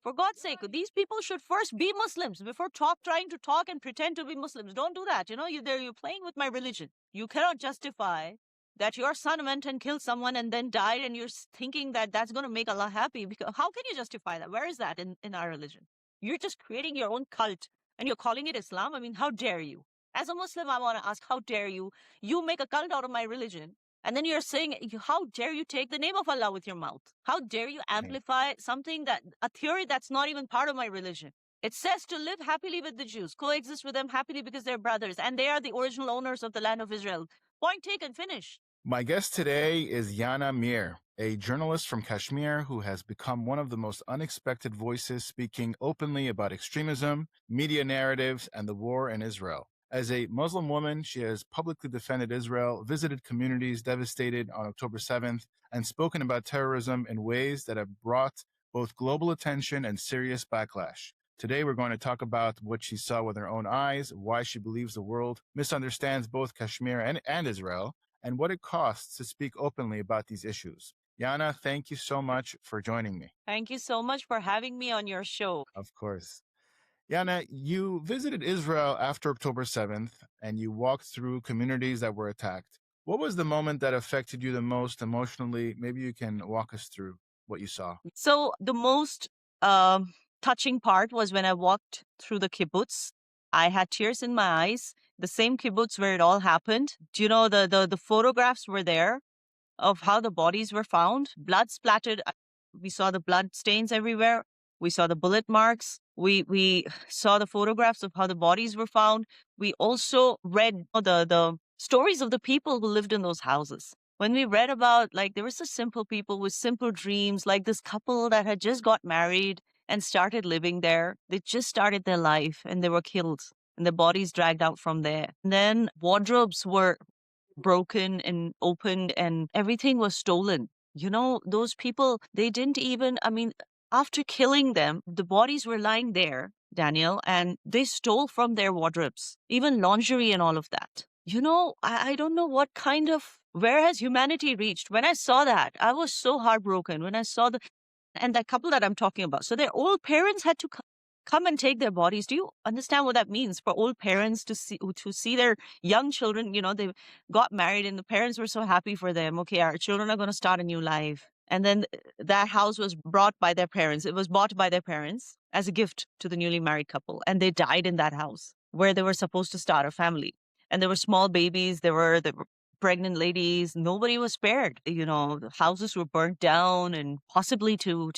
For God's sake, these people should first be Muslims before trying to talk and pretend to be Muslims. Don't do that. You're playing with my religion. You cannot justify that your son went and killed someone and then died, and you're thinking that that's going to make Allah happy. Because how can you justify that? Where is that in our religion? You're just creating your own cult and you're calling it Islam. I mean, how dare you? As a Muslim, I want to ask, how dare you? You make a cult out of my religion. And then you're saying, how dare you take the name of Allah with your mouth? How dare you amplify a theory that's not even part of my religion? It says to live happily with the Jews, coexist with them happily because they're brothers, and they are the original owners of the land of Israel. Point taken, finish. My guest today is Yana Mir, a journalist from Kashmir who has become one of the most unexpected voices speaking openly about extremism, media narratives, and the war in Israel. As a Muslim woman, she has publicly defended Israel, visited communities devastated on October 7th, and spoken about terrorism in ways that have brought both global attention and serious backlash. Today, we're going to talk about what she saw with her own eyes, why she believes the world misunderstands both Kashmir and Israel, and what it costs to speak openly about these issues. Yana, thank you so much for joining me. Thank you so much for having me on your show. Of course. Yana, you visited Israel after October 7th, and you walked through communities that were attacked. What was the moment that affected you the most emotionally? Maybe you can walk us through what you saw. So the most touching part was when I walked through the kibbutz. I had tears in my eyes. The same kibbutz where it all happened. Do you know the photographs were there of how the bodies were found? Blood splattered. We saw the blood stains everywhere. We saw the bullet marks. We saw the photographs of how the bodies were found. We also read the stories of the people who lived in those houses. When we read about, there were such simple people with simple dreams, like this couple that had just got married and started living there. They just started their life and they were killed and their bodies dragged out from there. And then wardrobes were broken and opened and everything was stolen. Those people, they didn't even, after killing them, the bodies were lying there, Daniel, and they stole from their wardrobes, even lingerie and all of that. I don't know where has humanity reached? When I saw that, I was so heartbroken when I saw and that couple that I'm talking about. So their old parents had to come and take their bodies. Do you understand what that means for old parents to see their young children? They got married and the parents were so happy for them. Okay, our children are going to start a new life. And then that house was bought by their parents. It was bought by their parents as a gift to the newly married couple. And they died in that house where they were supposed to start a family. And there were small babies. There were pregnant ladies. Nobody was spared. The houses were burnt down and possibly to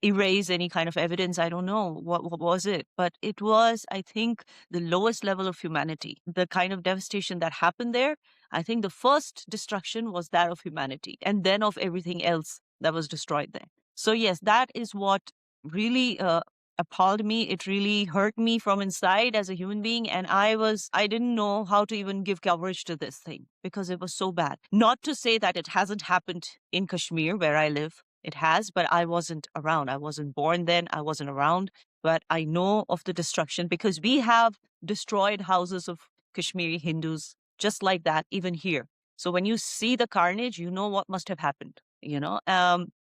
erase any kind of evidence. I don't know what was it, but it was, I think, the lowest level of humanity. The kind of devastation that happened there, I think the first destruction was that of humanity and then of everything else that was destroyed there. So yes, that is what really appalled me. It really hurt me from inside as a human being. And I didn't know how to even give coverage to this thing because it was so bad. Not to say that it hasn't happened in Kashmir where I live. It has, but I wasn't around. I wasn't born then. I wasn't around. But I know of the destruction because we have destroyed houses of Kashmiri Hindus just like that, even here. So when you see the carnage, you know what must have happened,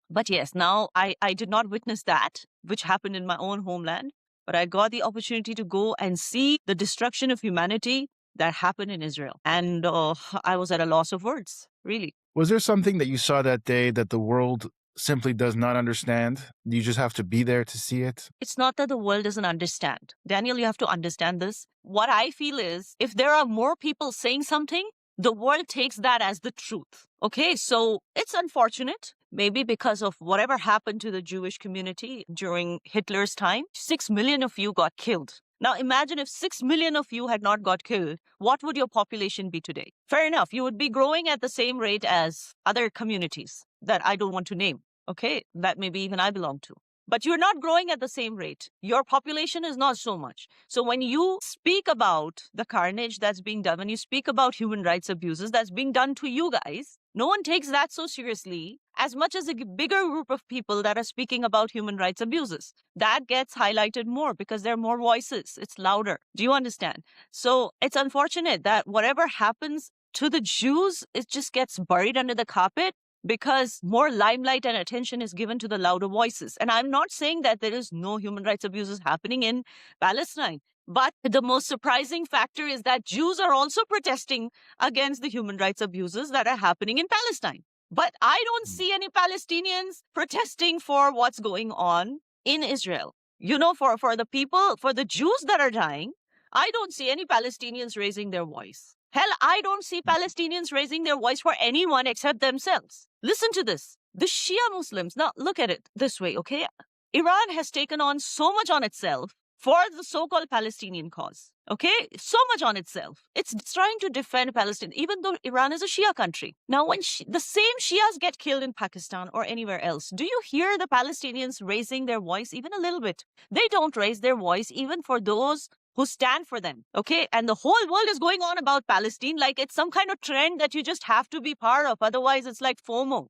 But yes, now I did not witness that, which happened in my own homeland. But I got the opportunity to go and see the destruction of humanity that happened in Israel. And I was at a loss of words, really. Was there something that you saw that day that the world simply does not understand? You just have to be there to see it? It's not that the world doesn't understand. Daniel, you have to understand this. What I feel is if there are more people saying something, the world takes that as the truth. Okay, so it's unfortunate. Maybe because of whatever happened to the Jewish community during Hitler's time, 6 million of you got killed. Now imagine if 6 million of you had not got killed, what would your population be today? Fair enough, you would be growing at the same rate as other communities that I don't want to name. Okay, that maybe even I belong to. But you're not growing at the same rate. Your population is not so much. So when you speak about the carnage that's being done, when you speak about human rights abuses that's being done to you guys, no one takes that so seriously as much as a bigger group of people that are speaking about human rights abuses. That gets highlighted more because there are more voices. It's louder. Do you understand? So it's unfortunate that whatever happens to the Jews, it just gets buried under the carpet. because more limelight and attention is given to the louder voices. And I'm not saying that there is no human rights abuses happening in Palestine. But the most surprising factor is that Jews are also protesting against the human rights abuses that are happening in Palestine. But I don't see any Palestinians protesting for what's going on in Israel. For the people, for the Jews that are dying, I don't see any Palestinians raising their voice. Hell, I don't see Palestinians raising their voice for anyone except themselves. Listen to this. The Shia Muslims, now look at it this way, okay? Iran has taken on so much on itself for the so-called Palestinian cause, okay? So much on itself. It's trying to defend Palestine, even though Iran is a Shia country. Now, when the same Shias get killed in Pakistan or anywhere else, do you hear the Palestinians raising their voice even a little bit? They don't raise their voice even for those who stand for them, okay? And the whole world is going on about Palestine like it's some kind of trend that you just have to be part of. Otherwise, it's like FOMO.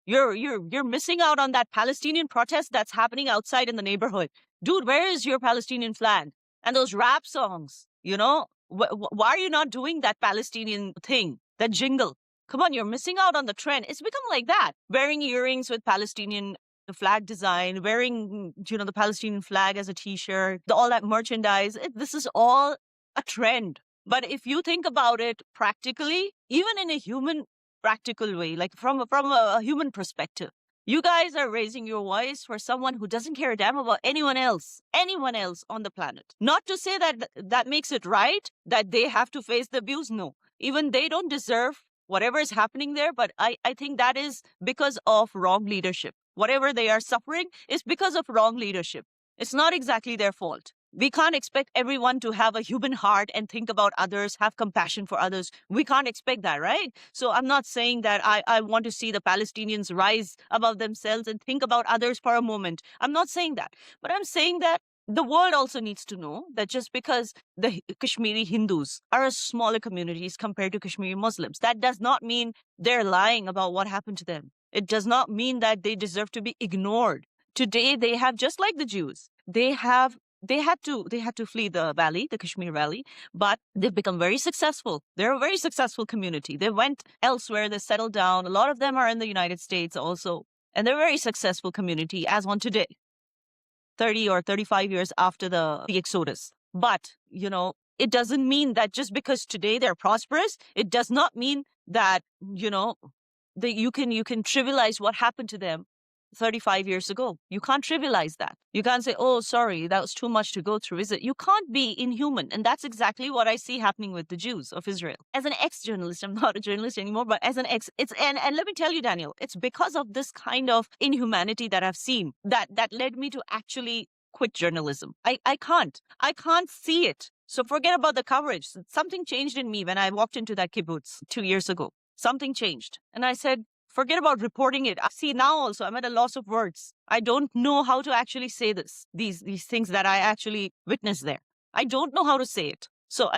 You're missing out on that Palestinian protest that's happening outside in the neighborhood. Dude, where is your Palestinian flag? And those rap songs, why are you not doing that Palestinian thing, that jingle? Come on, you're missing out on the trend. It's become like that. Wearing earrings with Palestinian flag design, wearing, the Palestinian flag as a t-shirt, all that merchandise. This is all a trend. But if you think about it practically, even in a human practical way, like from a human perspective, you guys are raising your voice for someone who doesn't care a damn about anyone else on the planet. Not to say that that makes it right, that they have to face the abuse. No, even they don't deserve whatever is happening there. But I think that is because of wrong leadership. Whatever they are suffering is because of wrong leadership. It's not exactly their fault. We can't expect everyone to have a human heart and think about others, have compassion for others. We can't expect that, right? So I'm not saying that I want to see the Palestinians rise above themselves and think about others for a moment. I'm not saying that. But I'm saying that the world also needs to know that just because the Kashmiri Hindus are a smaller communities compared to Kashmiri Muslims, that does not mean they're lying about what happened to them. It does not mean that they deserve to be ignored. Today, they have, just like the Jews, they had to flee the Kashmir Valley, but they've become very successful. They're a very successful community. They went elsewhere, they settled down. A lot of them are in the United States also, and they're a very successful community as on today, 30 or 35 years after the Exodus. But, it doesn't mean that just because today they're prosperous, it does not mean that, that you can trivialize what happened to them 35 years ago. You can't trivialize that. You can't say, oh, sorry, that was too much to go through, is it? You can't be inhuman. And that's exactly what I see happening with the Jews of Israel. As an ex-journalist, I'm not a journalist anymore, but as an and let me tell you, Daniel, it's because of this kind of inhumanity that I've seen that led me to actually quit journalism. I can't see it. So forget about the coverage. Something changed in me when I walked into that kibbutz 2 years ago. Something changed. And I said, forget about reporting it. I see now also I'm at a loss of words. I don't know how to actually say these things that I actually witnessed there. I don't know how to say it. So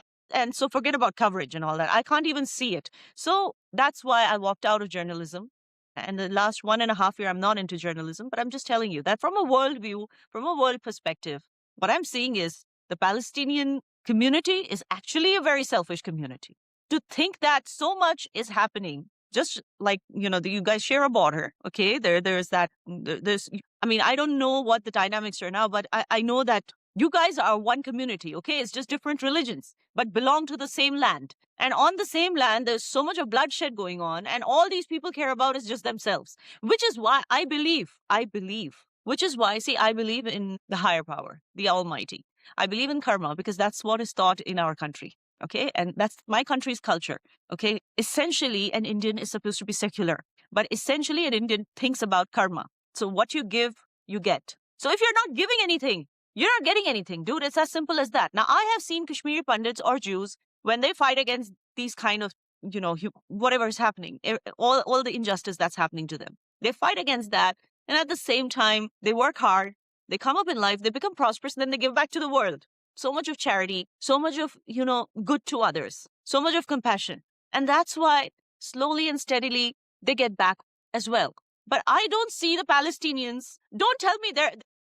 forget about coverage and all that. I can't even see it. So that's why I walked out of journalism. And the last 1.5 years, I'm not into journalism, but I'm just telling you that from a world view, from a world perspective, what I'm seeing is the Palestinian community is actually a very selfish community. To think that so much is happening, just like, you guys share a border, okay? There's I don't know what the dynamics are now, but I know that you guys are one community, okay? It's just different religions, but belong to the same land. And on the same land, there's so much of bloodshed going on, and all these people care about is just themselves, which is why I believe, which is why, I believe in the higher power, the Almighty. I believe in karma because that's what is taught in our country. Okay. And that's my country's culture. Okay. Essentially, an Indian is supposed to be secular, but essentially an Indian thinks about karma. So what you give, you get. So if you're not giving anything, you're not getting anything, dude. It's as simple as that. Now, I have seen Kashmiri Pandits or Jews, when they fight against these kind of, whatever is happening, all the injustice that's happening to them, they fight against that. And at the same time, they work hard, they come up in life, they become prosperous, and then they give back to the world. So much of charity, so much of, good to others, so much of compassion. And that's why slowly and steadily they get back as well. But I don't see the Palestinians. Don't tell me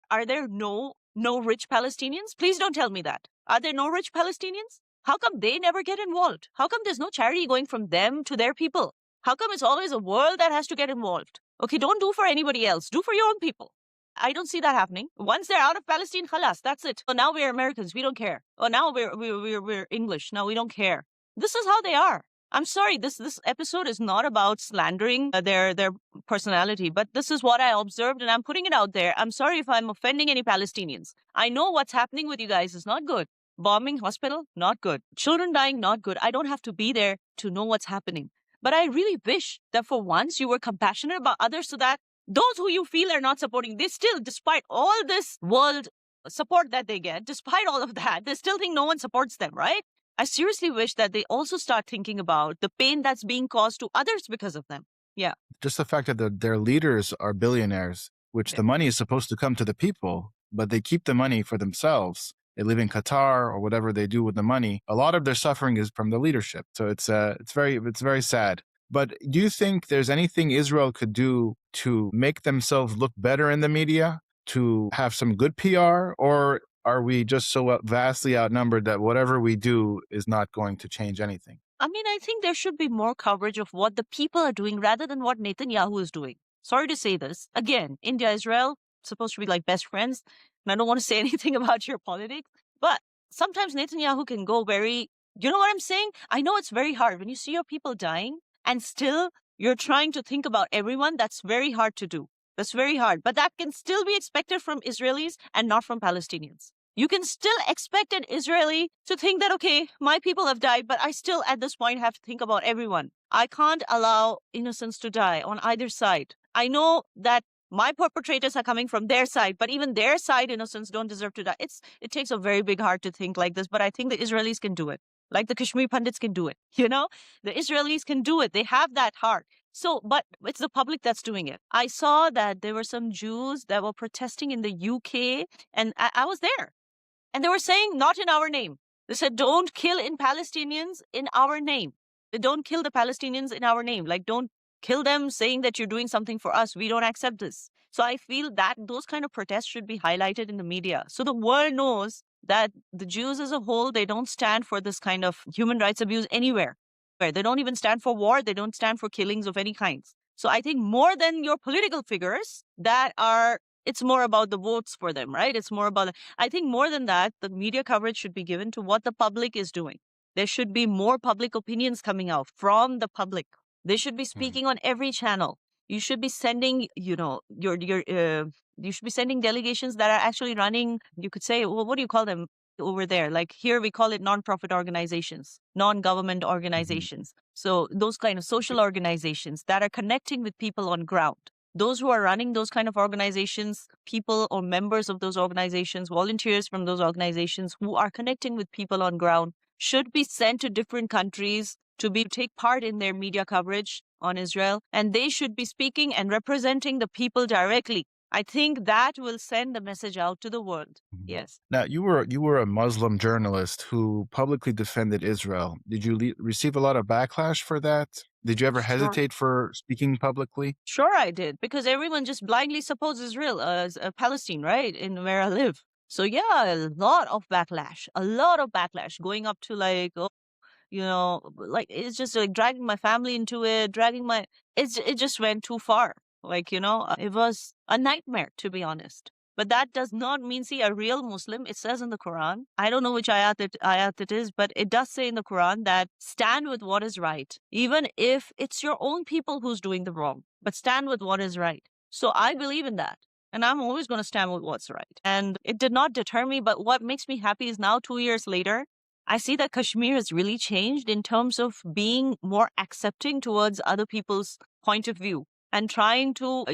are there no rich Palestinians? Please don't tell me that. Are there no rich Palestinians? How come they never get involved? How come there's no charity going from them to their people? How come it's always a world that has to get involved? Okay, don't do for anybody else. Do for your own people. I don't see that happening. Once they're out of Palestine, khalas, that's it. Oh, now we're Americans. We don't care. Oh, now we're English. Now we don't care. This is how they are. I'm sorry. This episode is not about slandering their personality, but this is what I observed, and I'm putting it out there. I'm sorry if I'm offending any Palestinians. I know what's happening with you guys is not good. Bombing hospital, not good. Children dying, not good. I don't have to be there to know what's happening. But I really wish that for once you were compassionate about others so that those who you feel are not supporting, they still, despite all this world support that they get, despite all of that, they still think no one supports them, right? I seriously wish that they also start thinking about the pain that's being caused to others because of them. Yeah. Just the fact that their leaders are billionaires, which the money is supposed to come to the people, but they keep the money for themselves. They live in Qatar or whatever they do with the money. A lot of their suffering is from the leadership. So it's very sad. But do you think there's anything Israel could do to make themselves look better in the media, to have some good PR, or are we just so vastly outnumbered that whatever we do is not going to change anything? I mean, I think there should be more coverage of what the people are doing rather than what Netanyahu is doing. Sorry to say this. Again, India, Israel, supposed to be like best friends. And I don't want to say anything about your politics, but sometimes Netanyahu can go very, you know what I'm saying? I know it's very hard when you see your people dying and still you're trying to think about everyone. That's very hard to do. That's very hard. But that can still be expected from Israelis and not from Palestinians. You can still expect an Israeli to think that, okay, my people have died, but I still at this point have to think about everyone. I can't allow innocents to die on either side. I know that my perpetrators are coming from their side, but even their side innocents don't deserve to die. It takes a very big heart to think like this, but I think the Israelis can do it. Like the Kashmiri pundits can do it. You know, the Israelis can do it. They have that heart. So, but it's the public that's doing it. I saw that there were some Jews that were protesting in the UK, and I was there. And they were saying, not in our name. They said, don't kill in Palestinians in our name. Don't kill the Palestinians in our name. Like, don't kill them saying that you're doing something for us. We don't accept this. So I feel that those kind of protests should be highlighted in the media. So the world knows that the Jews as a whole, they don't stand for this kind of human rights abuse anywhere. They don't even stand for war. They don't stand for killings of any kinds. So I think more than your political figures that are, it's more about the votes for them, right? It's more about, I think more than that, the media coverage should be given to what the public is doing. There should be more public opinions coming out from the public. They should be speaking on every channel. You should be sending, you know, you should be sending delegations that are actually running, you could say, well, what do you call them over there? Like here, we call it non-profit organizations, non-government organizations. So those kind of social organizations that are connecting with people on ground. Those who are running those kind of organizations, people or members of those organizations, volunteers from those organizations who are connecting with people on ground should be sent to different countries to take part in their media coverage on Israel. And they should be speaking and representing the people directly. I think that will send the message out to the world. Yes. Now, you were a Muslim journalist who publicly defended Israel. Did you receive a lot of backlash for that? Did you ever hesitate for speaking publicly? Sure, I did, because everyone just blindly supports Israel, Palestine, right, in where I live. So yeah, a lot of backlash, going up to like, oh, you know, like it's just like dragging my family into it, it just went too far. Like, you know, it was a nightmare, to be honest. But that does not mean, see, a real Muslim, it says in the Quran, I don't know which ayat it is, but it does say in the Quran that stand with what is right, even if it's your own people who's doing the wrong, but stand with what is right. So I believe in that. And I'm always going to stand with what's right. And it did not deter me, but what makes me happy is now 2 years later, I see that Kashmir has really changed in terms of being more accepting towards other people's point of view and trying to,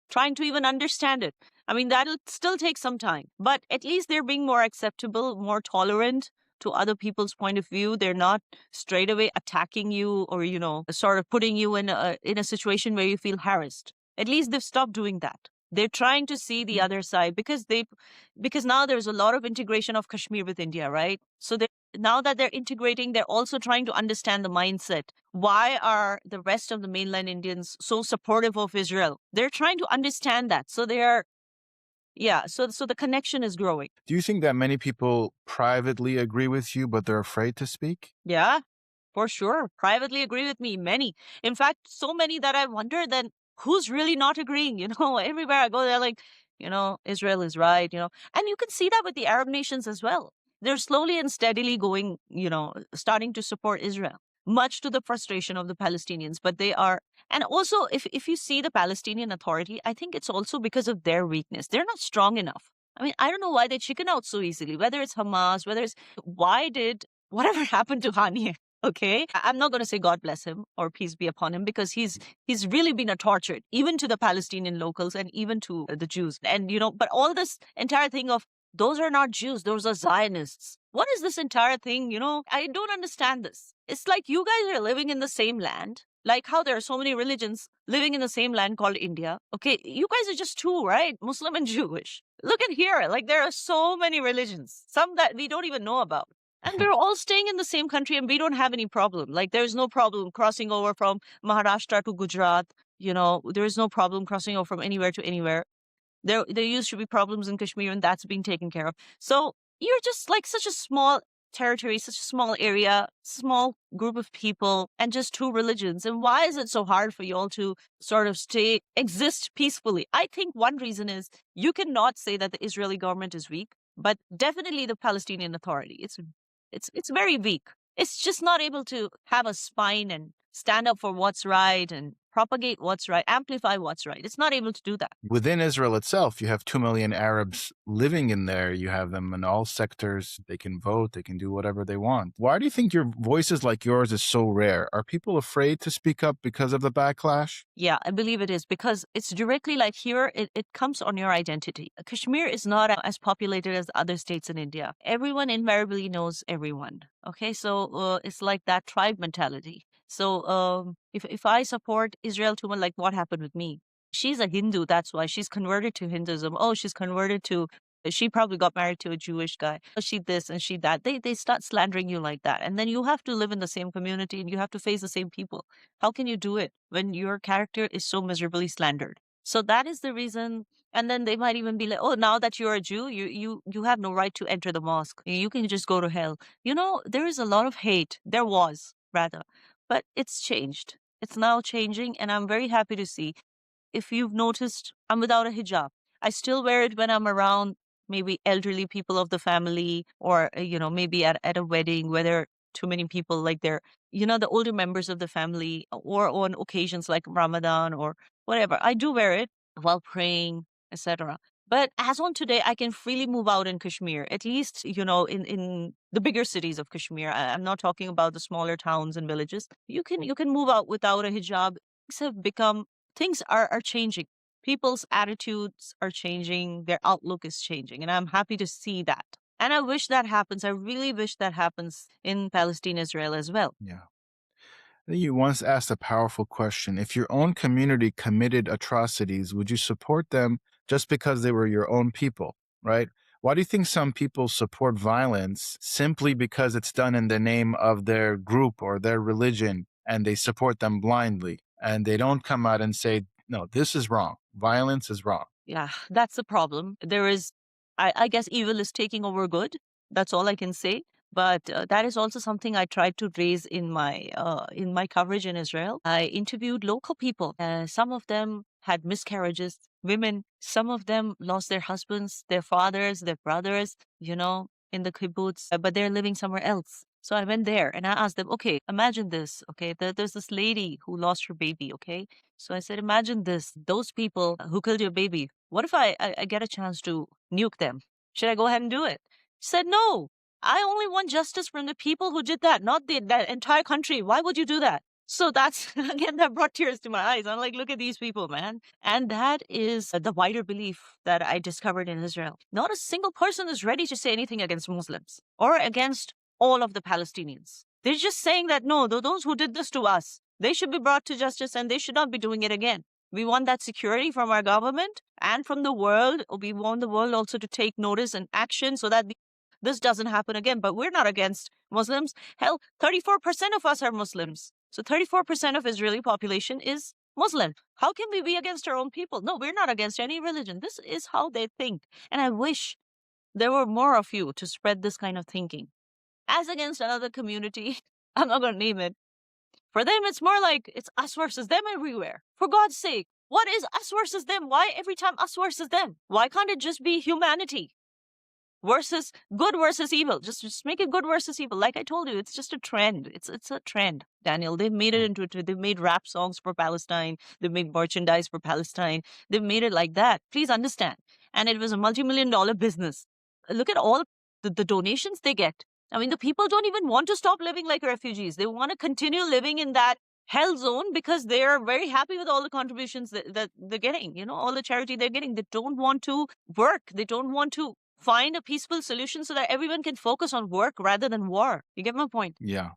trying to even understand it. I mean, that'll still take some time, but at least they're being more acceptable, more tolerant to other people's point of view. They're not straight away attacking you or, you know, sort of putting you in a situation where you feel harassed. At least they've stopped doing that. They're trying to see the other side because now there's a lot of integration of Kashmir with India, right? So now that they're integrating, they're also trying to understand the mindset. Why are the rest of the mainland Indians so supportive of Israel? They're trying to understand that. So so the connection is growing. Do you think that many people privately agree with you, but they're afraid to speak? Yeah, For sure. Privately agree with me. Many. In fact, so many that I wonder then who's really not agreeing? Everywhere I go, they're like, Israel is right, And you can see that with the Arab nations as well. They're slowly and steadily going, starting to support Israel, much to the frustration of the Palestinians. But they are, and also if you see the Palestinian Authority, I think it's also because of their weakness. They're not strong enough. I mean, I don't know why they chicken out so easily, whether it's Hamas, why did whatever happened to Hani? Okay. I'm not going to say God bless him or peace be upon him because he's really been a tortured, even to the Palestinian locals and even to the Jews. And, but all this entire thing of those are not Jews, those are Zionists. What is this entire thing? I don't understand this. It's like you guys are living in the same land, like how there are so many religions living in the same land called India. Okay, you guys are just two, right? Muslim and Jewish. Look at here, like there are so many religions, some that we don't even know about. And we're all staying in the same country and we don't have any problem. Like there's no problem crossing over from Maharashtra to Gujarat. There is no problem crossing over from anywhere to anywhere. There used to be problems in Kashmir and that's being taken care of. So you're just like such a small territory, such a small area, small group of people, and just two religions. And why is it so hard for you all to sort of exist peacefully? I think one reason is you cannot say that the Israeli government is weak, but definitely the Palestinian Authority. It's very weak. It's just not able to have a spine and stand up for what's right and propagate what's right, amplify what's right. It's not able to do that. Within Israel itself, you have 2 million Arabs living in there. You have them in all sectors. They can vote. They can do whatever they want. Why do you think your voices like yours is so rare? Are people afraid to speak up because of the backlash? Yeah, I believe it is because it's directly like here, it comes on your identity. Kashmir is not as populated as other states in India. Everyone invariably knows everyone. Okay, so it's like that tribe mentality. So if I support Israel too much, like what happened with me, she's a Hindu. That's why she's converted to Hinduism. Oh, she's converted to. She probably got married to a Jewish guy. Oh, she this and she that. They start slandering you like that, and then you have to live in the same community and you have to face the same people. How can you do it when your character is so miserably slandered? So that is the reason. And then they might even be like, "Oh, now that you're a Jew, you have no right to enter the mosque. You can just go to hell." There is a lot of hate. There was rather. But it's changed. It's now changing, and I'm very happy to see. If you've noticed, I'm without a hijab. I still wear it when I'm around maybe elderly people of the family or, maybe at a wedding where there are too many people, like the older members of the family or on occasions like Ramadan or whatever. I do wear it while praying, etc. But as on today, I can freely move out in Kashmir, at least, in the bigger cities of Kashmir. I'm not talking about the smaller towns and villages. You can move out without a hijab. Things are changing. People's attitudes are changing. Their outlook is changing. And I'm happy to see that. And I wish that happens. I really wish that happens in Palestine, Israel as well. Yeah. You once asked a powerful question. If your own community committed atrocities, would you support them just because they were your own people, right? Why do you think some people support violence simply because it's done in the name of their group or their religion and they support them blindly and they don't come out and say, no, this is wrong. Violence is wrong. Yeah, that's the problem. I guess evil is taking over good. That's all I can say. But that is also something I tried to raise in my coverage in Israel. I interviewed local people. Some of them had miscarriages, women. Some of them lost their husbands, their fathers, their brothers, in the kibbutz, but they're living somewhere else. So I went there and I asked them, okay, imagine this. Okay, there's this lady who lost her baby. Okay, so I said, imagine this. Those people who killed your baby. What if I get a chance to nuke them? Should I go ahead and do it? She said, no. I only want justice from the people who did that, not that entire country. Why would you do that? So that's, again, that brought tears to my eyes. I'm like, look at these people, man. And that is the wider belief that I discovered in Israel. Not a single person is ready to say anything against Muslims or against all of the Palestinians. They're just saying that, no, those who did this to us, they should be brought to justice and they should not be doing it again. We want that security from our government and from the world. We want the world also to take notice and action so that this doesn't happen again. But we're not against Muslims. Hell, 34% of us are Muslims. So 34% of Israeli population is Muslim. How can we be against our own people? No, we're not against any religion. This is how they think. And I wish there were more of you to spread this kind of thinking. As against another community, I'm not going to name it. For them, it's more like it's us versus them everywhere. For God's sake, what is us versus them? Why every time us versus them? Why can't it just be humanity versus good versus evil? Just make it good versus evil. Like I told you, it's just a trend. It's a trend, Daniel. They've made it into it. They've made rap songs for Palestine. They've made merchandise for Palestine. They've made it like that. Please understand. And it was a multi-million-dollar business. Look at all the donations they get. I mean, the people don't even want to stop living like refugees. They want to continue living in that hell zone because they are very happy with all the contributions that they're getting, all the charity they're getting. They don't want to work. They don't want to find a peaceful solution so that everyone can focus on work rather than war. You get my point? Yeah.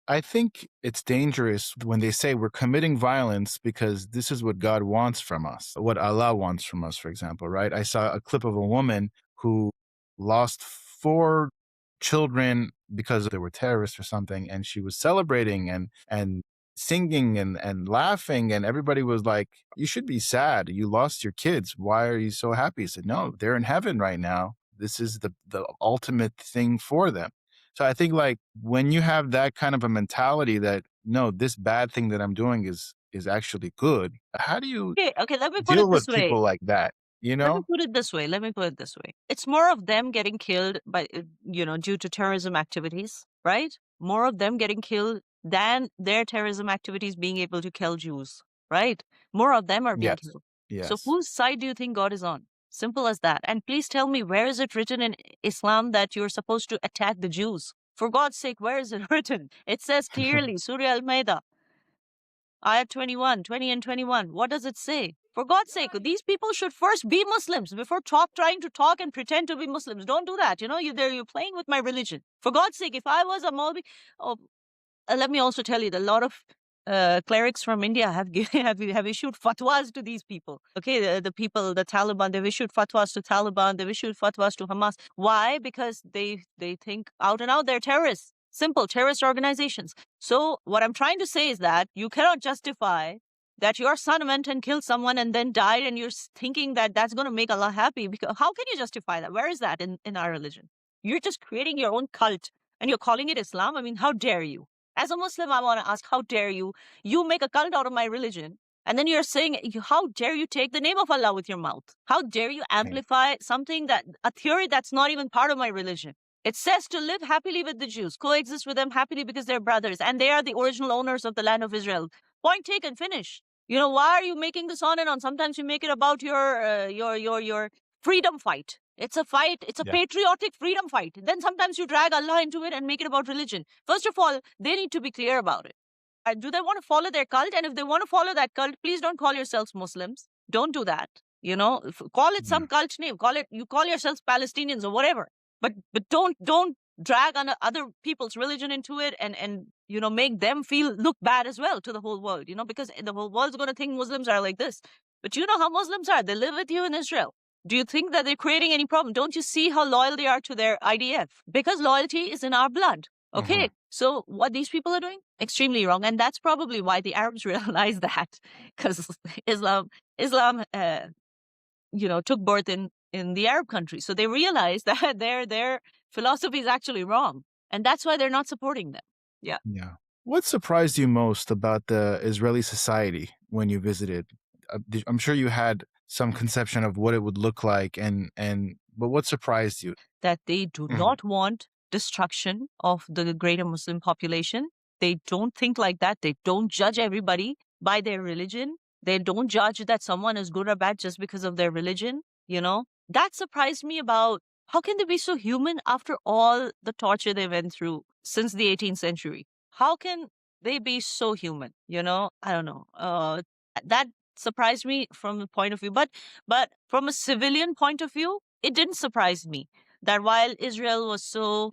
I think it's dangerous when they say we're committing violence because this is what God wants from us, what Allah wants from us, for example, right? I saw a clip of a woman who lost 4 children because they were terrorists or something, and she was celebrating and singing and laughing, and everybody was like, you should be sad. You lost your kids. Why are you so happy? I said, no, they're in heaven right now. This is the ultimate thing for them. So I think like when you have that kind of a mentality that no, this bad thing that I'm doing is actually good. How do you Okay, let me put deal it this with way. people like that? You Let me know? put it this way. It's more of them getting killed by, due to terrorism activities, right? More of them getting killed than their terrorism activities being able to kill Jews, right? More of them are being Yes. killed. So Yes. whose side do you think God is on? Simple as that. And please tell me, where is it written in Islam that you're supposed to attack the Jews? For God's sake, where is it written? It says clearly, Surah Al-Ma'idah, Ayat 21, 20 and 21. What does it say? For God's sake, these people should first be Muslims before trying to talk and pretend to be Muslims. Don't do that. You're playing with my religion. For God's sake, if I was a Maulvi, oh, let me also tell you that a lot of clerics from India have issued fatwas to these people. Okay, the people, the Taliban, they've issued fatwas to Taliban, they've issued fatwas to Hamas. Why? Because they think out and out they're terrorists. Simple terrorist organizations. So what I'm trying to say is that you cannot justify that your son went and killed someone and then died, and you're thinking that that's going to make Allah happy. Because how can you justify that? Where is that in our religion? You're just creating your own cult and you're calling it Islam. I mean, how dare you? As a Muslim, I want to ask, how dare you? You make a cult out of my religion. And then you're saying, how dare you take the name of Allah with your mouth? How dare you amplify a theory that's not even part of my religion? It says to live happily with the Jews, coexist with them happily because they're brothers, and they are the original owners of the land of Israel. Point taken, finish. Why are you making this on and on? Sometimes you make it about your freedom fight. It's a fight. It's a patriotic freedom fight. Then sometimes you drag Allah into it and make it about religion. First of all, they need to be clear about it. Do they want to follow their cult? And if they want to follow that cult, please don't call yourselves Muslims. Don't do that. Call it some cult name. You call yourselves Palestinians or whatever. But don't drag on other people's religion into it and make them look bad as well to the whole world. Because the whole world's going to think Muslims are like this. But you know how Muslims are. They live with you in Israel. Do you think that they're creating any problem? Don't you see how loyal they are to their IDF? Because loyalty is in our blood. Okay, so what these people are doing, extremely wrong. And that's probably why the Arabs realize that, because Islam took birth in the Arab countries. So they realize that their philosophy is actually wrong. And that's why they're not supporting them. Yeah. Yeah. What surprised you most about the Israeli society when you visited? I'm sure you had some conception of what it would look like, but what surprised you? That they do not want destruction of the greater Muslim population. They don't think like that. They don't judge everybody by their religion. They don't judge that someone is good or bad just because of their religion. That surprised me about how can they be so human after all the torture they went through since the 18th century? How can they be so human? I don't know. That surprised me from the point of view. But from a civilian point of view, it didn't surprise me that while Israel was so,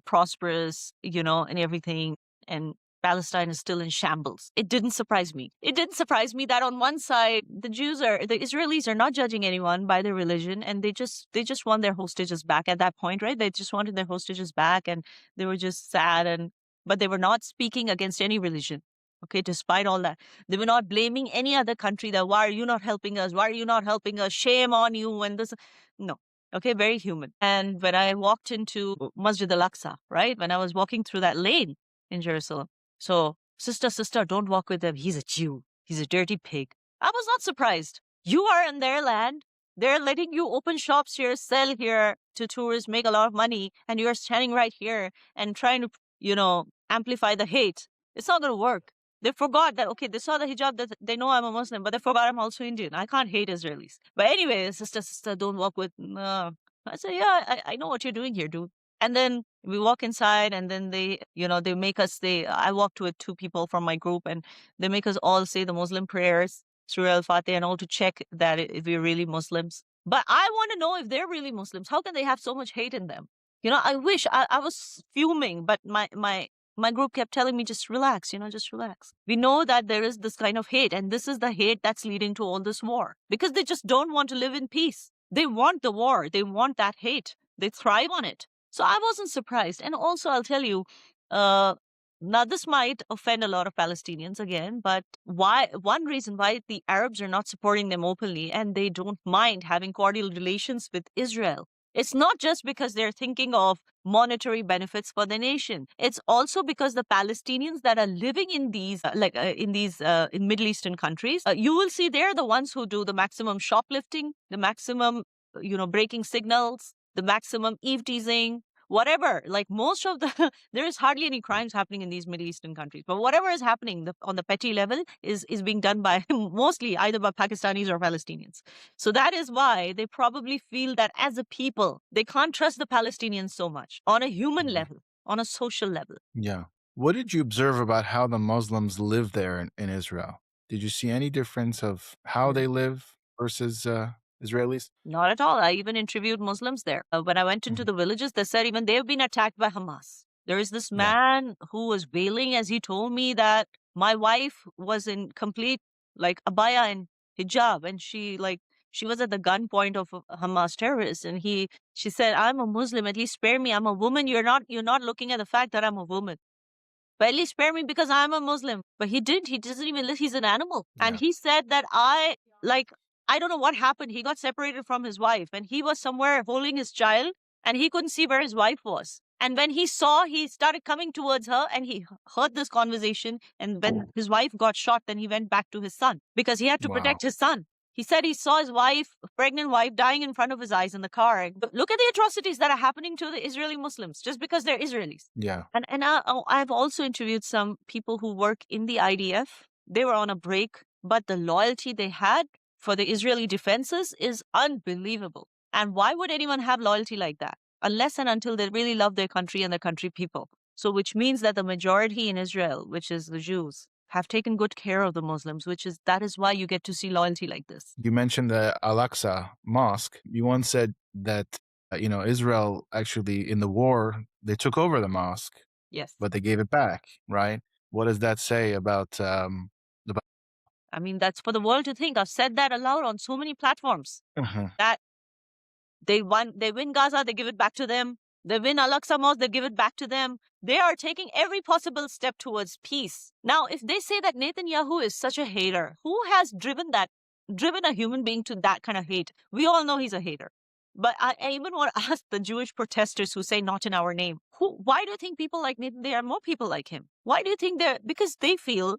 prosperous, and everything, and Palestine is still in shambles, it didn't surprise me. It didn't surprise me that on one side, the Israelis are not judging anyone by their religion, and they just want their hostages back at that point, right? They just wanted their hostages back, and they were just sad, but they were not speaking against any religion. Okay, despite all that, they were not blaming any other country that why are you not helping us? Why are you not helping us? Shame on you. No, Okay, very human. And when I walked into Masjid Al-Aqsa, right, when I was walking through that lane in Jerusalem, so sister, don't walk with him. He's a Jew. He's a dirty pig. I was not surprised. You are in their land. They're letting you open shops here, sell here to tourists, make a lot of money, and you're standing right here and trying to, amplify the hate. It's not going to work. They forgot that, okay, they saw the hijab, that they know I'm a Muslim, but they forgot I'm also Indian. I can't hate Israelis. But anyway, sister, don't walk with. I said, yeah, I know what you're doing here, dude. And then we walk inside, and then they make us say, I walked with two people from my group, and they make us all say the Muslim prayers, Surah Al-Fatih, and all to check that if we're really Muslims. But I want to know if they're really Muslims. How can they have so much hate in them? I wish I was fuming, but my group kept telling me, just relax, just relax. We know that there is this kind of hate, and this is the hate that's leading to all this war because they just don't want to live in peace. They want the war. They want that hate. They thrive on it. So I wasn't surprised. And also, I'll tell you, uh, now this might offend a lot of Palestinians again, but one reason why the Arabs are not supporting them openly and they don't mind having cordial relations with Israel, it's not just because they're thinking of monetary benefits for the nation. It's also because the Palestinians that are living in these, in Middle Eastern countries, you will see they're the ones who do the maximum shoplifting, the maximum, breaking signals, the maximum eve teasing, whatever. Like most of the, there is hardly any crimes happening in these Middle Eastern countries. But whatever is happening on the petty level is being done by mostly either by Pakistanis or Palestinians. So that is why they probably feel that as a people, they can't trust the Palestinians so much on a human level, on a social level. Yeah. What did you observe about how the Muslims live there in Israel? Did you see any difference of how they live versus Israelis? Not at all. I even interviewed Muslims there. When I went into Mhm. the villages, they said even they've been attacked by Hamas. There is this Yeah. man who was wailing as he told me that my wife was in complete like abaya and hijab, and she was at the gunpoint of Hamas terrorists, and she said, "I'm a Muslim. At least spare me. I'm a woman. You're not looking at the fact that I'm a woman." But at least spare me because I'm a Muslim. But he didn't. He doesn't even live. He's an animal. And Yeah. he said that I don't know what happened. He got separated from his wife and he was somewhere holding his child and he couldn't see where his wife was. And when he started coming towards her and he heard this conversation. And when his wife got shot, then he went back to his son because he had to Wow. protect his son. He said he saw his wife, pregnant wife, dying in front of his eyes in the car. But look at the atrocities that are happening to the Israeli Muslims just because they're Israelis. Yeah. And I've also interviewed some people who work in the IDF. They were on a break, but the loyalty they had for the Israeli defenses is unbelievable. And why would anyone have loyalty like that? Unless and until they really love their country and their country people. So which means that the majority in Israel, which is the Jews, have taken good care of the Muslims, that is why you get to see loyalty like this. You mentioned the Al-Aqsa mosque. You once said that, Israel actually in the war, they took over the mosque, Yes. but they gave it back, right? What does that say about the I mean, that's for the world to think. I've said that aloud on so many platforms Mhm. that they win Gaza, they give it back to them. They win Al-Aqsa Mosque, they give it back to them. They are taking every possible step towards peace. Now, if they say that Netanyahu is such a hater, who has driven a human being to that kind of hate? We all know he's a hater. But I even want to ask the Jewish protesters who say not in our name, why do you think people like Nathan, there are more people like him? Why do you think because they feel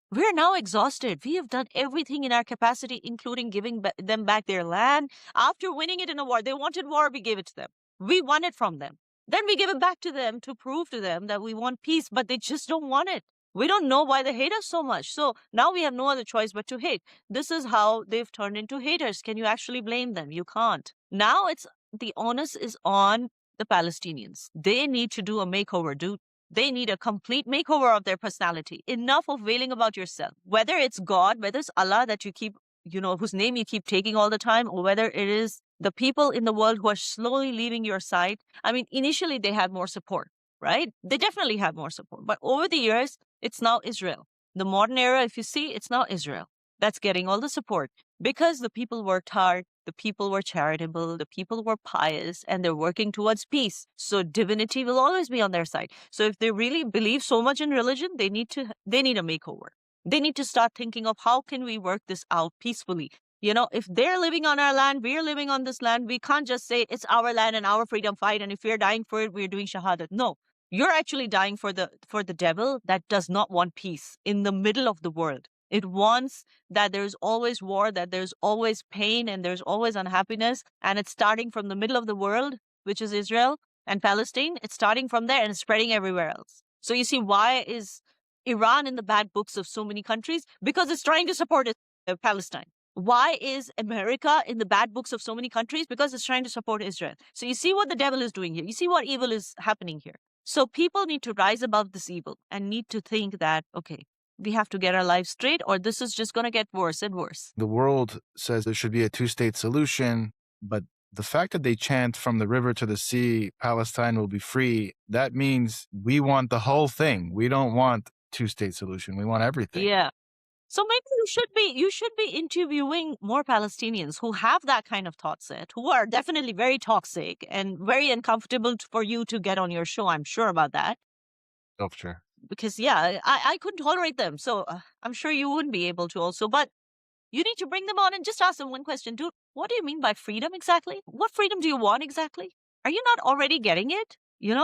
we're now exhausted. We have done everything in our capacity, including giving them back their land. After winning it in a war, they wanted war, we gave it to them. We won it from them. Then we give it back to them to prove to them that we want peace, but they just don't want it. We don't know why they hate us so much. So now we have no other choice but to hate. This is how they've turned into haters. Can you actually blame them? You can't. Now the onus is on the Palestinians. They need to do a makeover, dude. They need a complete makeover of their personality. Enough of wailing about yourself. Whether it's God, whether it's Allah that you keep, whose name you keep taking all the time, or whether it is the people in the world who are slowly leaving your side. I mean, initially they had more support, right? They definitely have more support. But over the years, it's now Israel. The modern era, if you see, it's now Israel that's getting all the support because the people worked hard, the people were charitable, the people were pious, and they're working towards peace. So divinity will always be on their side. So if they really believe so much in religion, they need a makeover. They need to start thinking of how can we work this out peacefully. If they're living on our land, we're living on this land, we can't just say it's our land and our freedom fight. And if we're dying for it, we're doing shahadat. No, you're actually dying for the devil that does not want peace in the middle of the world. It wants that there's always war, that there's always pain, and there's always unhappiness. And it's starting from the middle of the world, which is Israel and Palestine. It's starting from there and it's spreading everywhere else. So you see, why is Iran in the bad books of so many countries? Because it's trying to support Palestine. Why is America in the bad books of so many countries? Because it's trying to support Israel. So you see what the devil is doing here. You see what evil is happening here. So people need to rise above this evil and need to think that, okay, we have to get our lives straight, or this is just going to get worse and worse. The world says there should be a two-state solution, but the fact that they chant from the river to the sea, Palestine will be free, that means we want the whole thing. We don't want two-state solution. We want everything. Yeah. So maybe you should be interviewing more Palestinians who have that kind of thought set, who are definitely very toxic and very uncomfortable for you to get on your show. I'm sure about that. Oh, sure. Because, yeah, I couldn't tolerate them. So I'm sure you wouldn't be able to also. But you need to bring them on and just ask them one question. Dude, what do you mean by freedom exactly? What freedom do you want exactly? Are you not already getting it? You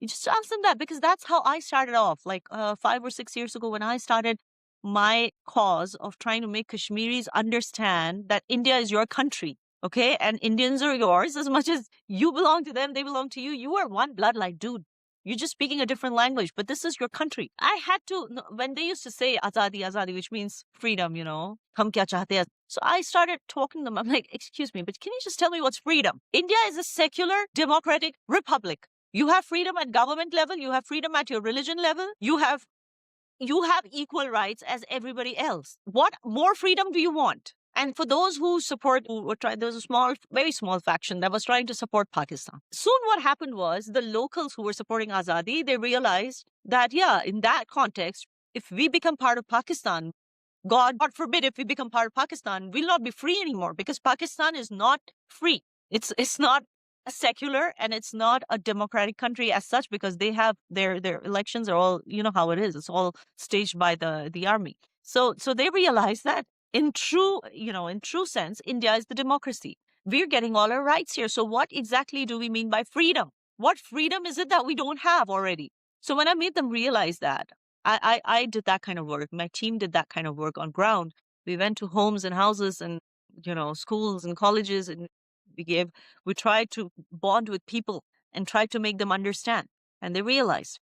just ask them that, because that's how I started off, like 5 or 6 years ago, when I started my cause of trying to make Kashmiris understand that India is your country, okay? And Indians are yours as much as you belong to them, they belong to you. You are one bloodline, dude. You're just speaking a different language, but this is your country. I had to, when they used to say azadi, azadi, which means freedom, hum kya chahte hai. So I started talking to them. I'm like, excuse me, but can you just tell me what's freedom? India is a secular, democratic republic. You have freedom at government level. You have freedom at your religion level. You have equal rights as everybody else. What more freedom do you want? And for those who were trying, there was a very small faction that was trying to support Pakistan. Soon what happened was the locals who were supporting Azadi, they realized that, yeah, in that context, if we become part of Pakistan, God forbid, if we become part of Pakistan, we'll not be free anymore, because Pakistan is not free. It's not a secular, and it's not a democratic country as such, because they have their elections are all, you know how it is. It's all staged by the army. So they realized that in true sense, India is the democracy. We're getting all our rights here. So what exactly do we mean by freedom? What freedom is it that we don't have already? So when I made them realize that, I did that kind of work. My team did that kind of work on ground. We went to homes and houses and, schools and colleges, and we tried to bond with people and tried to make them understand. And they realized,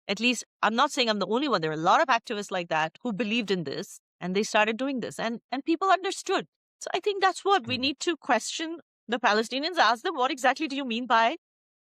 at least, I'm not saying I'm the only one. There are a lot of activists like that who believed in this, and they started doing this, and people understood. So I think that's what we need to question the Palestinians, ask them, what exactly do you mean by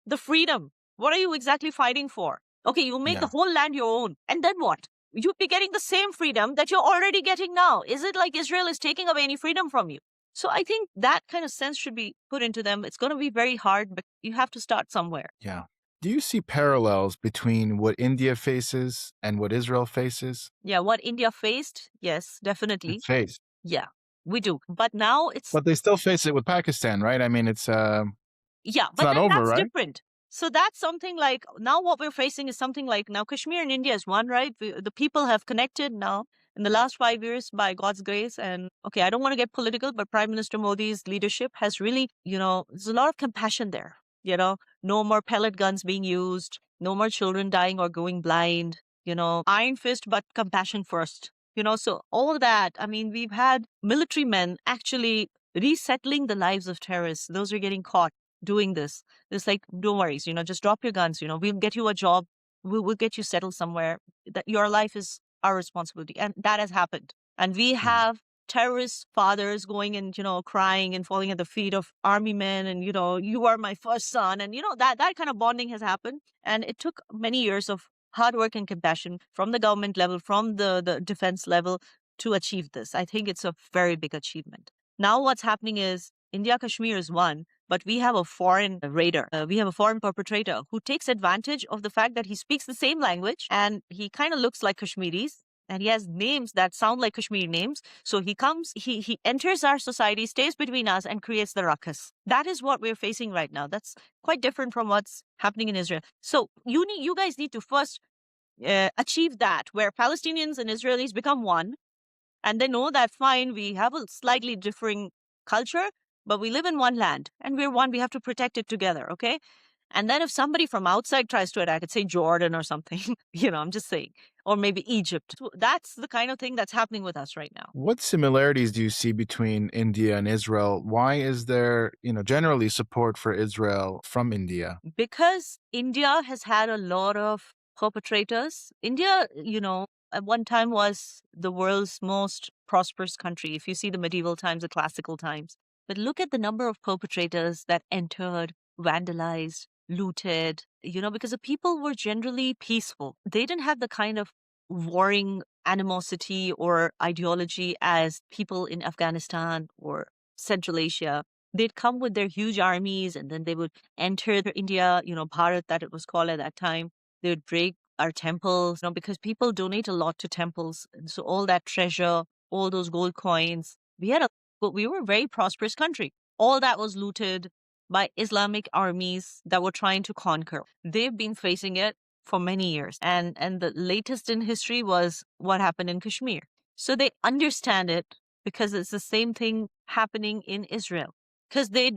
the freedom? What are you exactly fighting for? Okay, you make the whole land your own, and then what? You'd be getting the same freedom that you're already getting now. Is it like Israel is taking away any freedom from you? So I think that kind of sense should be put into them. It's going to be very hard, but you have to start somewhere. Yeah. Do you see parallels between what India faces and what Israel faces? Yeah, what India faced, yes, definitely. It faced. Yeah, we do. But now But they still face it with Pakistan, right? I mean, it's yeah, but not over, that's right? different. So that's something like, now what we're facing is something like, now Kashmir and India is one, right? The people have connected now in the last 5 years by God's grace. And okay, I don't want to get political, but Prime Minister Modi's leadership has really, there's a lot of compassion there. No more pellet guns being used, no more children dying or going blind, iron fist, but compassion first. So all that, I mean, we've had military men actually resettling the lives of terrorists. Those are getting caught doing this. It's like, don't worry, just drop your guns, we'll get you a job. We'll get you settled somewhere. That your life is our responsibility. And that has happened. And we have terrorist fathers going and, crying and falling at the feet of army men. And, you are my first son. And, that kind of bonding has happened. And it took many years of hard work and compassion from the government level, from the defense level, to achieve this. I think it's a very big achievement. Now what's happening is India, Kashmir is one, but we have a foreign raider. We have a foreign perpetrator who takes advantage of the fact that he speaks the same language and he kind of looks like Kashmiris. And he has names that sound like Kashmiri names. So he comes, he enters our society, stays between us, and creates the ruckus. That is what we're facing right now. That's quite different from what's happening in Israel. So you guys need to first achieve that, where Palestinians and Israelis become one. And they know that, fine, we have a slightly differing culture, but we live in one land and we're one. We have to protect it together. Okay. And then if somebody from outside tries to attack it, say Jordan or something, I'm just saying, or maybe Egypt, so that's the kind of thing that's happening with us right now. What similarities do you see between India and Israel? Why is there, generally support for Israel from India? Because India has had a lot of perpetrators. India, at one time was the world's most prosperous country. If you see the medieval times, the classical times. But look at the number of perpetrators that entered, vandalized, looted, because the people were generally peaceful. They didn't have the kind of warring animosity or ideology as people in Afghanistan or Central Asia. They'd come with their huge armies and then they would enter India, Bharat, that it was called at that time. They would break our temples, because people donate a lot to temples. And so all that treasure, all those gold coins, we were a very prosperous country. All that was looted by Islamic armies that were trying to conquer. They've been facing it for many years. And the latest in history was what happened in Kashmir. So they understand it because it's the same thing happening in Israel. Because they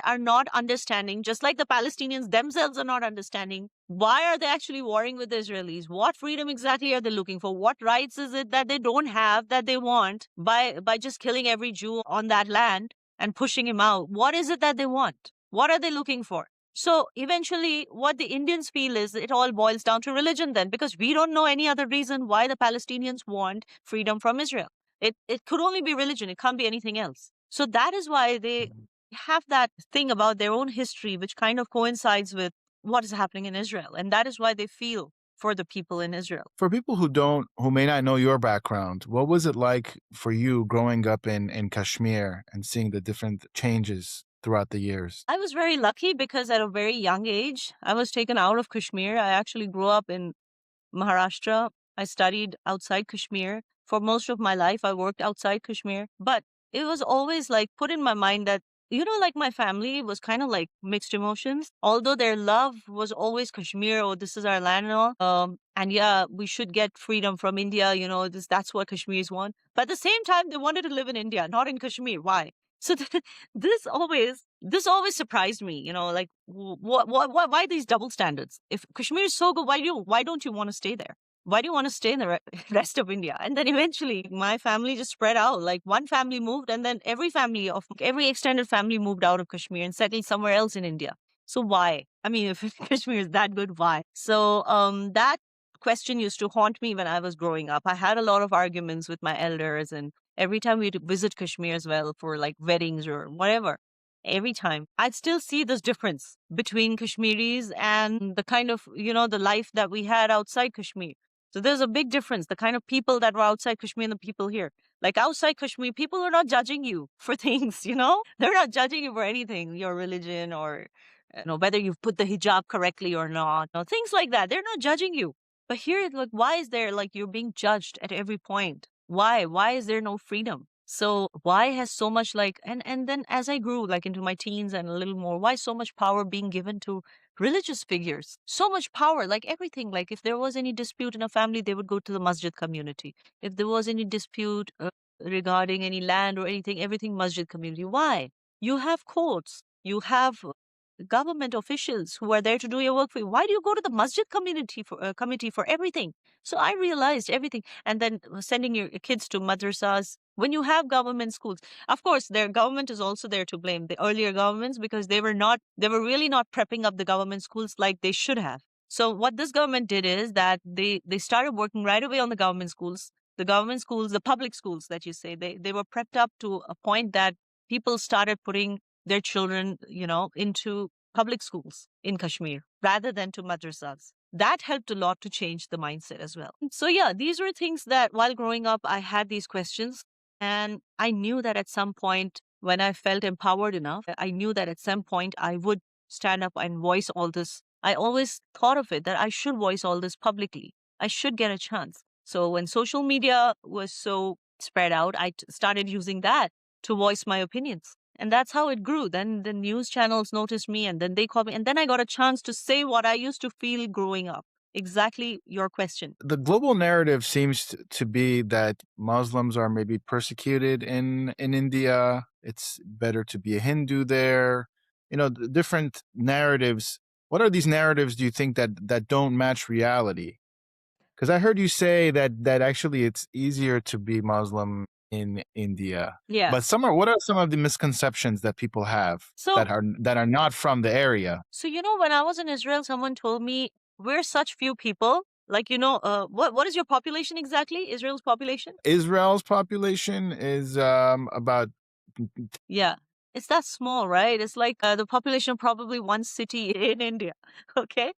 are not understanding, just like the Palestinians themselves are not understanding, why are they actually warring with the Israelis? What freedom exactly are they looking for? What rights is it that they don't have that they want by just killing every Jew on that land and pushing him out? What is it that they want? What are they looking for? So eventually, what the Indians feel is it all boils down to religion then, because we don't know any other reason why the Palestinians want freedom from Israel. It could only be religion. It can't be anything else. So that is why they have that thing about their own history, which kind of coincides with what is happening in Israel. And that is why they feel for the people in Israel. For people who may not know your background, what was it like for you growing up in Kashmir and seeing the different changes throughout the years? I was very lucky because at a very young age, I was taken out of Kashmir. I actually grew up in Maharashtra. I studied outside Kashmir. For most of my life, I worked outside Kashmir. But it was always like put in my mind that, like my family was kind of like mixed emotions. Although their love was always Kashmir, oh, this is our land and all. And yeah, we should get freedom from India, that's what Kashmiris want. But at the same time, they wanted to live in India, not in Kashmir. Why? So this always surprised me, like why these double standards? If Kashmir is so good, why don't you want to stay there? Why do you want to stay in the rest of India? And then eventually my family just spread out. Like one family moved and then every extended family moved out of Kashmir and settled somewhere else in India. So why? I mean, if Kashmir is that good, why? So that question used to haunt me when I was growing up. I had a lot of arguments with my elders, and every time we'd visit Kashmir as well for like weddings or whatever, every time I'd still see this difference between Kashmiris and the kind of, the life that we had outside Kashmir. So there's a big difference, the kind of people that were outside Kashmir and the people here. Like outside Kashmir, people are not judging you for things, They're not judging you for anything, your religion or, whether you've put the hijab correctly or not. Things like that. They're not judging you. But here, like, why is there, like, you're being judged at every point? Why? Why is there no freedom? So why has so much and then as I grew like into my teens and a little more, why so much power being given to religious figures? So much power, like everything. Like if there was any dispute in a family, they would go to the masjid community. If there was any dispute regarding any land or anything, everything masjid community. Why? You have courts. You have government officials who are there to do your work for you. Why do you go to the masjid committee for everything? So I realized everything. And then sending your kids to madrasas. When you have government schools, of course, their government is also there to blame, the earlier governments, because they were really not prepping up the government schools like they should have. So what this government did is that they started working right away on the government schools. The government schools, the public schools that you say, they were prepped up to a point that people started putting their children, into public schools in Kashmir rather than to madrasas. That helped a lot to change the mindset as well. So yeah, these were things that while growing up, I had these questions. And I knew that at some point when I felt empowered enough, I knew that at some point I would stand up and voice all this. I always thought of it that I should voice all this publicly. I should get a chance. So when social media was so spread out, I started using that to voice my opinions. And that's how it grew. Then the news channels noticed me and then they called me. And then I got a chance to say what I used to feel growing up. exactly your question. The global narrative seems to be that Muslims are maybe persecuted in India. It's better to be a Hindu there. Different narratives. What are these narratives, do you think, that don't match reality? Because I heard you say that actually it's easier to be Muslim in India. Yeah. But what are some of the misconceptions that people have So, that are not from the area? so when I was in Israel, someone told me we're such few people. Like, what is your population exactly? Israel's population? Israel's population is about Yeah. It's that small, right? It's like the population of probably one city in India. Okay.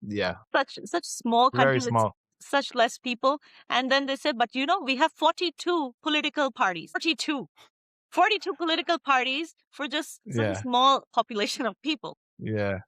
yeah, Such small very country with small. such less people. And then they said, but we have 42 political parties. 42 political parties for just such a Yeah, small population of people. yeah,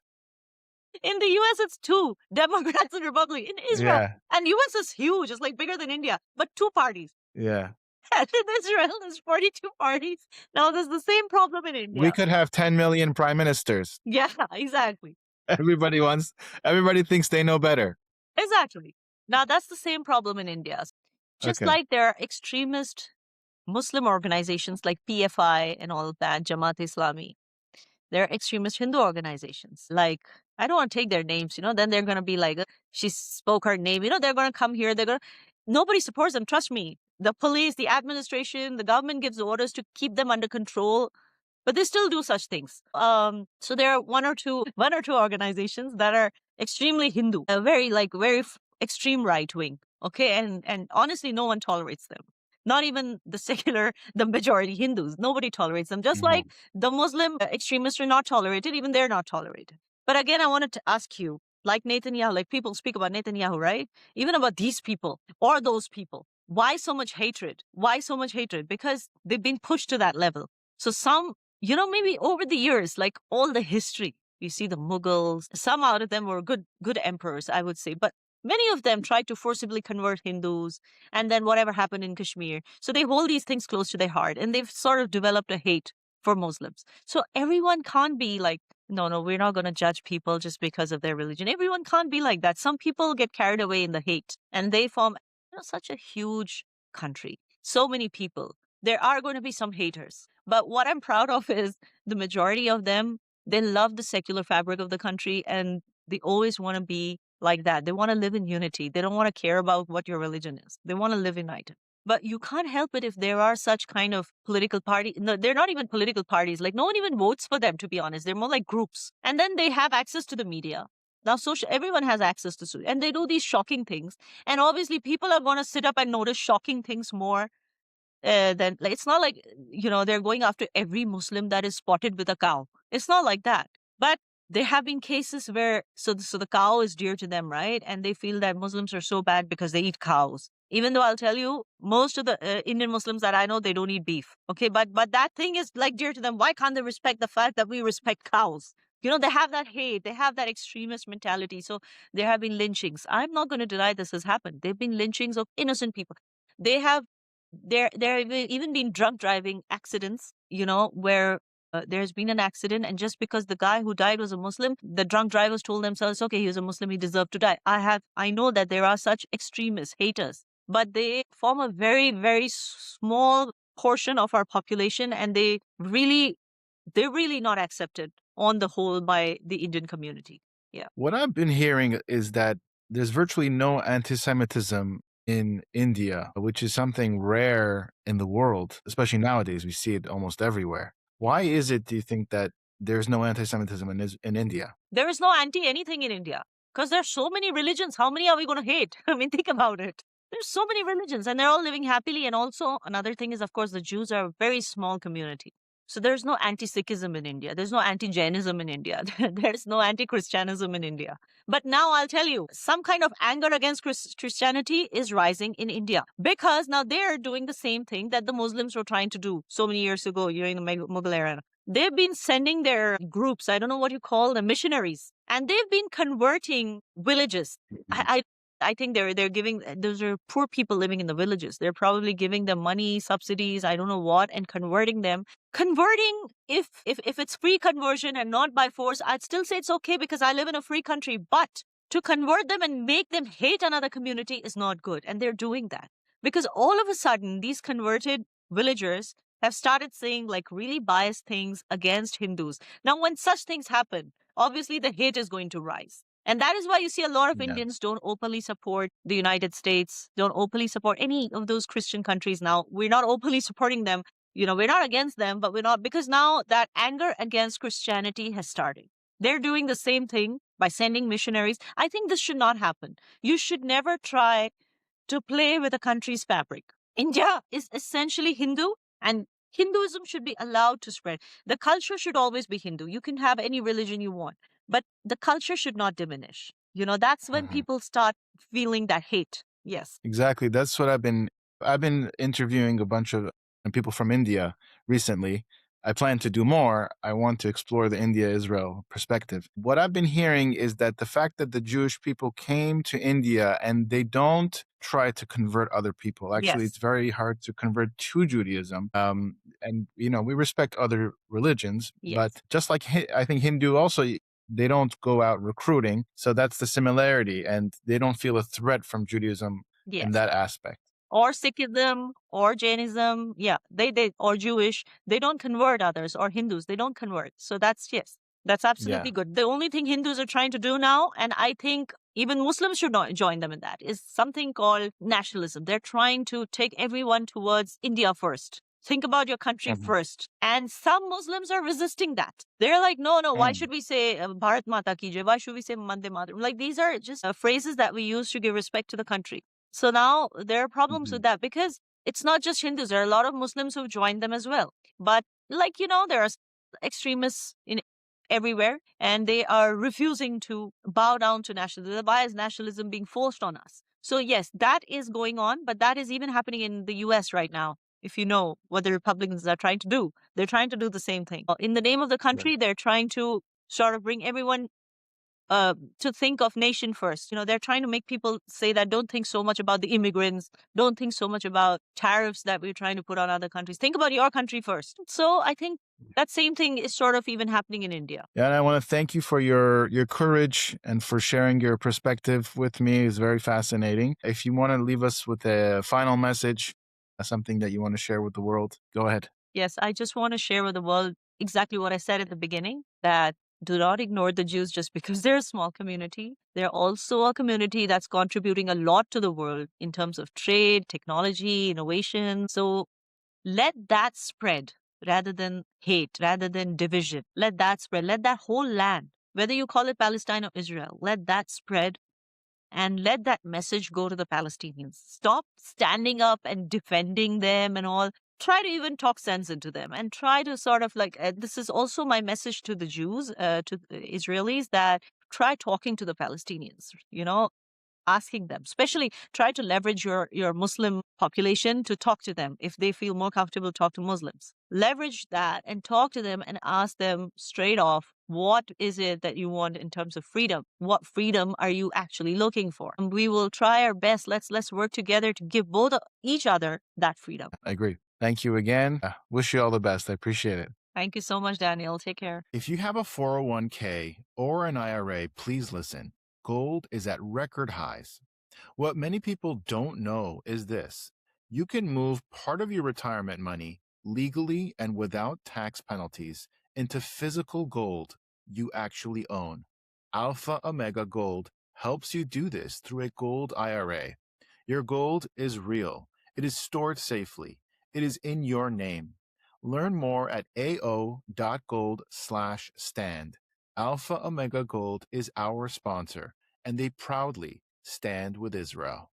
In the US, it's two Democrats and Republicans. In Israel, yeah, and US is huge, it's like bigger than India, but two parties. yeah. And in Israel, there's 42 parties. Now, there's the same problem in We India. could have 10 million prime ministers. Yeah, exactly. Everybody thinks they know better. Exactly. Now, that's the same problem in India. Just Okay. like there are extremist Muslim organizations like PFI and all of that, Jamaat Islami. There are extremist Hindu organizations. Like, I don't want to take their names, then they're going to be like, she spoke her name. They're going to come here. Nobody supports them. Trust me. The police, the administration, the government gives orders to keep them under control, but they still do such things. So there are one or two organizations that are extremely Hindu, very extreme right wing. Okay, and honestly, no one tolerates them. Not even the majority Hindus. Nobody tolerates them. Just like the Muslim extremists are not tolerated, even they're not tolerated. But again, I wanted to ask you, like Netanyahu, like people speak about Netanyahu, right? Even about these people or those people. Why so much hatred? Why so much hatred? Because they've been pushed to that level. So some, maybe over the years, like all the history, you see the Mughals, some out of them were good emperors, I would say. But many of them tried to forcibly convert Hindus, and then whatever happened in Kashmir. So they hold these things close to their heart, and they've sort of developed a hate for Muslims. So everyone can't be like, no, we're not going to judge people just because of their religion. Everyone can't be like that. Some people get carried away in the hate, and they form such a huge country. So many people. There are going to be some haters. But what I'm proud of is the majority of them, they love the secular fabric of the country, and they always want to be like that. They want to live in unity. They don't want to care about what your religion is. They want to live united. But you can't help it if there are such kind of political party. No, they're not even political parties. Like, no one even votes for them, to be honest. They're more like groups. And then they have access to the media. Now, everyone has access to social, and they do these shocking things. And obviously, people are going to sit up and notice shocking things more than, like, it's not like, they're going after every Muslim that is spotted with a cow. It's not like that. But there have been cases where, so the cow is dear to them, right? And they feel that Muslims are so bad because they eat cows. Even though I'll tell you, most of the Indian Muslims that I know, they don't eat beef. Okay, but that thing is like dear to them. Why can't they respect the fact that we respect cows? They have that hate, they have that extremist mentality. So there have been lynchings. I'm not going to deny this has happened. There have been lynchings of innocent people. There have even been drunk driving accidents, where there's been an accident, and just because the guy who died was a Muslim, the drunk drivers told themselves, okay, he was a Muslim, he deserved to die. I know that there are such extremists, haters, but they form a very, very small portion of our population, and they're really not accepted on the whole by the Indian community. Yeah. What I've been hearing is that there's virtually no anti-Semitism in India, which is something rare in the world, especially nowadays. We see it almost everywhere. Why is it, do you think, that there's no anti-Semitism in India? There is no anti-anything in India because there's so many religions. How many are we going to hate? I mean, think about it. There's so many religions and they're all living happily. And also another thing is, of course, the Jews are a very small community. So there's no anti-Sikhism in India. There's no anti-Jainism in India. There's no anti-Christianism in India. But now I'll tell you, some kind of anger against Christianity is rising in India because now they're doing the same thing that the Muslims were trying to do so many years ago during the Mughal era. They've been sending their groups, I don't know what you call them, missionaries, and they've been converting villages. I think they're giving, those are poor people living in the villages. They're probably giving them money, subsidies, I don't know what, and converting them. Converting, if it's free conversion and not by force, I'd still say it's okay because I live in a free country. But to convert them and make them hate another community is not good. And they're doing that because all of a sudden, these converted villagers have started saying like really biased things against Hindus. Now, when such things happen, obviously the hate is going to rise. And that is why you see a lot of Yeah. Indians don't openly support the United States, don't openly support any of those Christian countries now. We're not openly supporting them. We're not against them, but we're not, because now that anger against Christianity has started. They're doing the same thing by sending missionaries. I think this should not happen. You should never try to play with a country's fabric. India is essentially Hindu, and Hinduism should be allowed to spread. The culture should always be Hindu. You can have any religion you want, but the culture should not diminish. That's when people start feeling that hate. Yes. Exactly. That's what I've been interviewing a bunch of people from India recently. I plan to do more. I want to explore the India-Israel perspective. What I've been hearing is that the fact that the Jewish people came to India and they don't try to convert other people. Actually, Yes. it's very hard to convert to Judaism. And we respect other religions, Yes. but just like I think Hindu also, they don't go out recruiting. So that's the similarity, and they don't feel a threat from Judaism in Yes. that aspect. Or Sikhism or Jainism, yeah, they or Jewish, they don't convert others, or Hindus, they don't convert. So that's absolutely good. The only thing Hindus are trying to do now, and I think even Muslims should not join them in that, is something called nationalism. They're trying to take everyone towards India first. Think about your country first. And some Muslims are resisting that. They're like, no, why should we say Bharat Mata Ki Jai? Why should we say Mande Mataram? Like, these are just phrases that we use to give respect to the country. So now there are problems with that because it's not just Hindus. There are a lot of Muslims who've joined them as well. But there are extremists in everywhere, and they are refusing to bow down to nationalism. Why is nationalism being forced on us? So yes, that is going on, but that is even happening in the US right now. If you know what the Republicans are trying to do, they're trying to do the same thing. In the name of the country, they're trying to sort of bring everyone to think of nation first. They're trying to make people say that don't think so much about the immigrants, don't think so much about tariffs that we're trying to put on other countries. Think about your country first. So I think that same thing is sort of even happening in India. Yeah, and I want to thank you for your courage and for sharing your perspective with me. It's very fascinating. If you want to leave us with a final message, something that you want to share with the world, go ahead. Yes, I just want to share with the world exactly what I said at the beginning, that do not ignore the Jews just because they're a small community. They're also a community that's contributing a lot to the world in terms of trade, technology, innovation. So let that spread rather than hate, rather than division. Let that spread. Let that whole land, whether you call it Palestine or Israel, let that spread. And let that message go to the Palestinians. Stop standing up and defending them and all. Try to even talk sense into them and try to sort of this is also my message to the Jews, to the Israelis, that try talking to the Palestinians, asking them, especially try to leverage your Muslim population to talk to them. If they feel more comfortable, talk to Muslims. Leverage that and talk to them and ask them straight off, what is it that you want in terms of freedom? What freedom are you actually looking for? And we will try our best. Let's work together to give both each other that freedom. I agree. Thank you again. Wish you all the best. I appreciate it. Thank you so much, Daniel. Take care. If you have a 401k or an IRA, please listen. Gold is at record highs. What many people don't know is this: you can move part of your retirement money legally and without tax penalties into physical gold you actually own. Alpha Omega Gold helps you do this through a gold IRA. Your gold is real. It is stored safely. It is in your name. Learn more at ao.gold/stand. Alpha Omega Gold is our sponsor, and they proudly stand with Israel.